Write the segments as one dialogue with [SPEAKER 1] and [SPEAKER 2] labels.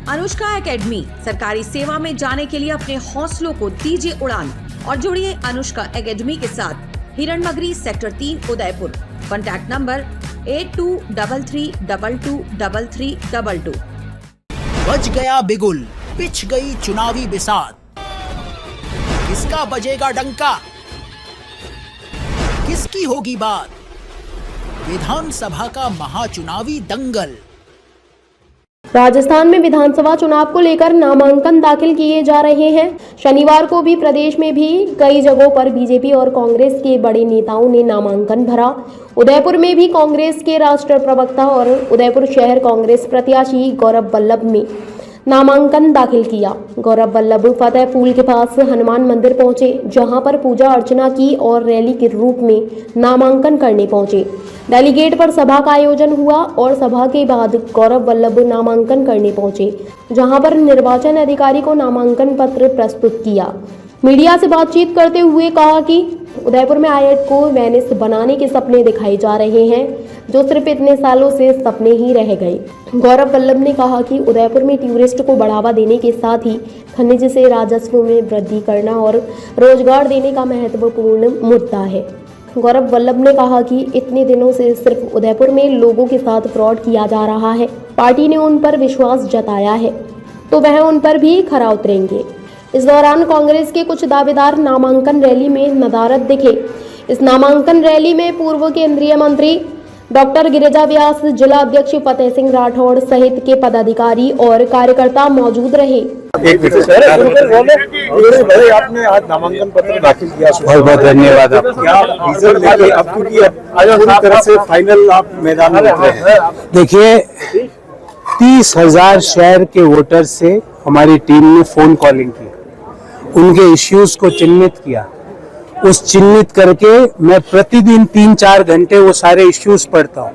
[SPEAKER 1] Anushka academy, सरकारी सेवा में जाने के लिए अपने हौसलों को दीजिए उड़ान और जुड़िए अनुष्का एकेडमी के साथ। Hiranmagri sector 3 Udaipur. Contact number 8233223322।
[SPEAKER 2] बज गया बिगुल, पिच गई चुनावी बिसात, किसका बजेगा डंका, किसकी होगी बात, विधानसभा का महाचुनावी दंगल।
[SPEAKER 3] राजस्थान में विधानसभा चुनाव को लेकर नामांकन दाखिल किए जा रहे हैं। शनिवार को भी प्रदेश में भी कई जगहों पर बीजेपी और कांग्रेस के बड़े नेताओं ने नामांकन भरा। उदयपुर में भी कांग्रेस के राष्ट्रीय प्रवक्ता और उदयपुर शहर कांग्रेस प्रत्याशी गौरव वल्लभ ने नामांकन दाखिल किया। गौरव वल्लभ फतेह पुल के पास हनुमान मंदिर पहुंचे, जहां पर पूजा अर्चना की और रैली के रूप में नामांकन करने पहुंचे। डेलीगेट पर सभा का आयोजन हुआ और सभा के बाद गौरव वल्लभ नामांकन करने पहुंचे, जहां पर निर्वाचन अधिकारी को नामांकन पत्र प्रस्तुत किया। मीडिया से बातचीत करते हुए कहा कि उदयपुर में आईआईटी को वेनिस बनाने के सपने दिखाए जा रहे हैं, जो सिर्फ इतने सालों से सपने ही रह गए। गौरव वल्लभ ने कहा कि उदयपुर में टूरिस्ट को बढ़ावा देने के साथ ही खनिज से राजस्व में वृद्धि करना और रोजगार देने का महत्वपूर्ण मुद्दा है। गौरव वल्लभ ने कहा कि इतने दिनों से सिर्फ उदयपुर में लोगों के साथ फ्रॉड किया जा रहा है। पार्टी ने उन पर विश्वास जताया है तो वह उन पर भी खरा उतरेंगे। इस दौरान कांग्रेस के कुछ दावेदार नामांकन रैली में नदारद दिखे। इस नामांकन रैली में पूर्व केंद्रीय मंत्री डॉक्टर गिरिजा व्यास, जिला अध्यक्ष फतेह सिंह राठौड़ सहित के पदाधिकारी और कार्यकर्ता मौजूद रहे।
[SPEAKER 4] आपने आज नामांकन पत्र दाखिल किया,
[SPEAKER 5] बहुत बहुत धन्यवाद
[SPEAKER 4] तरह से फाइनल आप मैदान में उतरे हैं।
[SPEAKER 5] देखिए, 30,000 शहर के वोटर से हमारी टीम ने फोन कॉलिंग की, उनके इश्यूज को चिन्हित किया। उस चिन्हित करके मैं प्रतिदिन 3-4 घंटे वो सारे इश्यूज पढ़ता हूँ।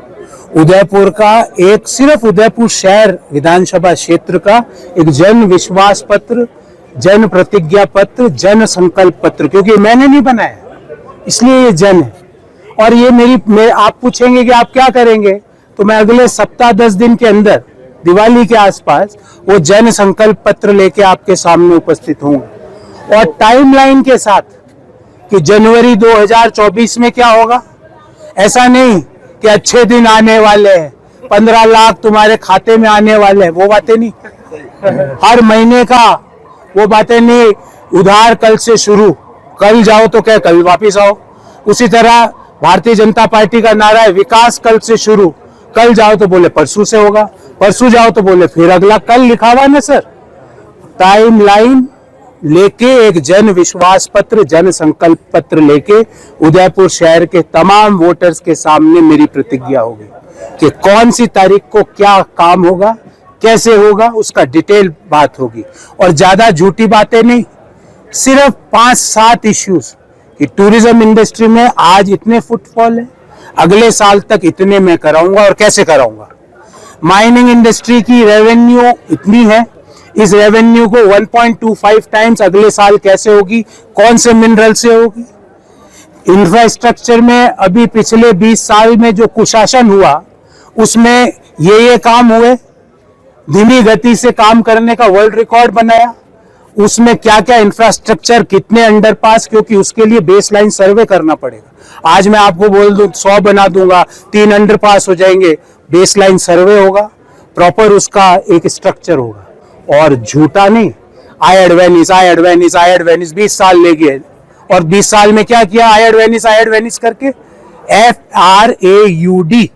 [SPEAKER 5] उदयपुर का एक, सिर्फ उदयपुर शहर विधानसभा क्षेत्र का एक जन विश्वास पत्र, जन प्रतिज्ञा पत्र, जन संकल्प पत्र, क्योंकि मैंने नहीं बनाया इसलिए ये जन है। और ये आप पूछेंगे कि आप क्या करेंगे, तो मैं अगले सप्ताह 10 दिन के अंदर दिवाली के आसपास वो जन संकल्प पत्र लेके आपके सामने उपस्थित होंगे और टाइमलाइन के साथ कि जनवरी 2024 में क्या होगा। ऐसा नहीं कि अच्छे दिन आने वाले हैं, 15 लाख तुम्हारे खाते में आने वाले हैं, वो बातें नहीं। हर महीने का वो बातें नहीं। उधार कल से शुरू, कल जाओ तो क्या कल वापिस आओ। उसी तरह भारतीय जनता पार्टी का नारा है विकास कल से शुरू, कल जाओ तो बोले परसों से होगा, परसों जाओ तो बोले फिर अगला कल। लिखा हुआ ना सर, टाइमलाइन लेके एक जन विश्वास पत्र, जन संकल्प पत्र लेके उदयपुर शहर के तमाम वोटर्स के सामने मेरी प्रतिज्ञा होगी कि कौन सी तारीख को क्या काम होगा, कैसे होगा, उसका डिटेल बात होगी। और ज्यादा झूठी बातें नहीं, सिर्फ 5-7 इश्यूज कि टूरिज्म इंडस्ट्री में आज इतने फुटफॉल है, अगले साल तक इतने में कराऊंगा और कैसे कराऊंगा। माइनिंग इंडस्ट्री की रेवेन्यू इतनी है, इस रेवेन्यू को 1.25 टाइम्स अगले साल कैसे होगी, कौन से मिनरल से होगी। इंफ्रास्ट्रक्चर में अभी पिछले 20 साल में जो कुशासन हुआ उसमें ये काम हुए, धीमी गति से काम करने का वर्ल्ड रिकॉर्ड बनाया। उसमें क्या क्या इंफ्रास्ट्रक्चर, कितने अंडरपास, क्योंकि उसके लिए बेसलाइन सर्वे करना पड़ेगा। आज मैं आपको बोल दूं 100 बना दूंगा, 3 अंडरपास हो जाएंगे, बेसलाइन सर्वे होगा, प्रॉपर उसका एक स्ट्रक्चर होगा। और झूठा नहीं, आईआईटी वेनिस 20 साल ले गए और 20 साल में क्या किया आईआईटी वेनिस करके, FRAUD,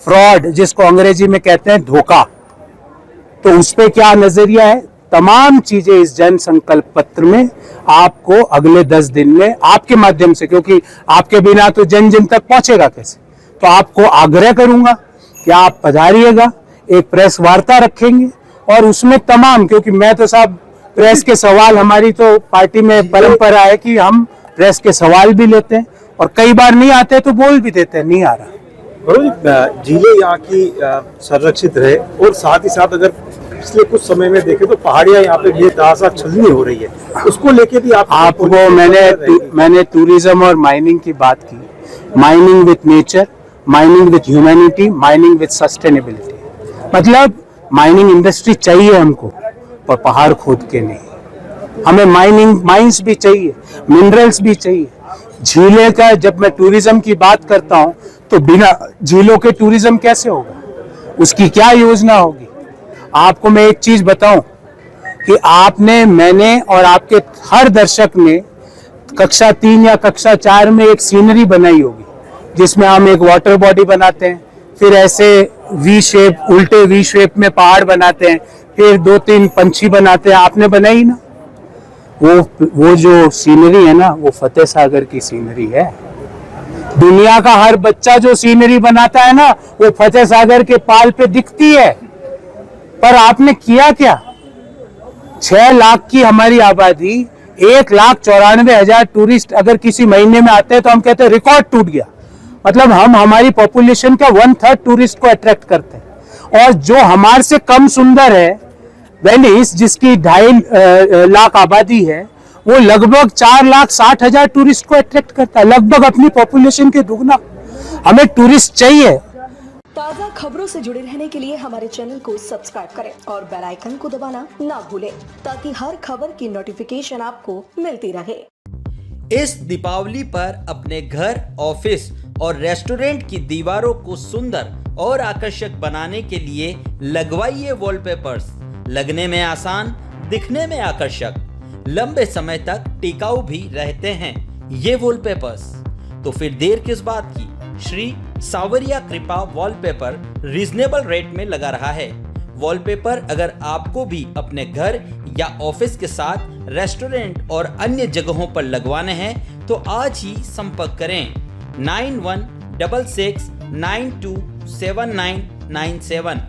[SPEAKER 5] फ्रॉड, जिसको अंग्रेजी में कहते हैं धोखा। तो उस पे क्या नजरिया है, तमाम चीजें इस जन संकल्प पत्र में आपको अगले 10 दिन में आपके माध्यम से, क्योंकि आपके बिना तो जन जन तक पहुंचेगा कैसे, तो आपको आग्रह करूंगा कि आप पधारिएगा, एक प्रेस वार्ता रखेंगे और उसमें तमाम, क्योंकि मैं तो साहब प्रेस के सवाल, हमारी तो पार्टी में परंपरा है कि हम प्रेस के सवाल भी लेते हैं और कई बार नहीं आते तो बोल भी देते हैं नहीं आ रहा।
[SPEAKER 4] झीलें यहाँ की संरक्षित रहे और साथ ही साथ अगर पिछले कुछ समय में देखें तो पहाड़ियाँ यहाँ पे बेतहाशा छलनी हो रही है, उसको लेके भी आपको
[SPEAKER 5] मैंने टूरिज्म और माइनिंग की बात की। Mining with nature, mining with humanity, mining with sustainability. मतलब माइनिंग इंडस्ट्री चाहिए हमको, पर पहाड़ खोद के नहीं। हमें माइंस भी चाहिए, मिनरल्स भी चाहिए। झीलें का जब मैं टूरिज्म की बात करता हूं तो बिना झीलों के टूरिज्म कैसे होगा, उसकी क्या योजना होगी? आपको मैं एक चीज बताऊं कि आपने, मैंने और आपके हर दर्शक ने कक्षा 3 या कक्षा 4 में एक सीनरी बनाई होगी जिसमें हम एक वाटर बॉडी बनाते हैं, फिर ऐसे वी शेप, उल्टे वी शेप में पहाड़ बनाते हैं, फिर 2-3 पंछी बनाते हैं। आपने बनाई ना? वो जो सीनरी है ना, वो फतेह सागर की सीनरी है। दुनिया का हर बच्चा जो सीनरी बनाता है ना, वो फतेह सागर के पाल पे दिखती है। पर आपने किया क्या? 6 लाख की हमारी आबादी, 1,94,000 टूरिस्ट अगर किसी महीने में आते हैं तो हम कहते हैं रिकॉर्ड टूट गया। मतलब हम हमारी पॉपुलेशन का 1/3 टूरिस्ट को अट्रैक्ट करते हैं। और जो हमारे से कम सुंदर है, वेनिस, जिसकी 2.5 लाख आबादी है, वो लगभग 4,60,000 टूरिस्ट को अट्रैक्ट करता है, लगभग अपनी पॉपुलेशन के दुगना। हमें टूरिस्ट चाहिए।
[SPEAKER 6] ताज़ा खबरों से जुड़े रहने के लिए हमारे चैनल को सब्सक्राइब करें और बेल आइकन को दबाना ना भूलें, ताकि हर खबर की नोटिफिकेशन आपको मिलती रहे।
[SPEAKER 7] इस दीपावली पर अपने घर, ऑफिस और रेस्टोरेंट की दीवारों को सुंदर और आकर्षक बनाने के लिए लगवाइए वॉलपेपर्स। लगने में आसान, दिखने में आकर्षक, लंबे समय तक टिकाऊ भी रहते हैं ये वॉलपेपर्स। तो फिर देर किस बात की? श्री सावरिया कृपा वॉलपेपर रीजनेबल रेट में लगा रहा है। वॉलपेपर अगर आपको भी अपने घर या ऑफिस के साथ रेस्टोरेंट और अन्य जगहों पर लगवाने हैं तो आज ही संपर्क करें 9166927997।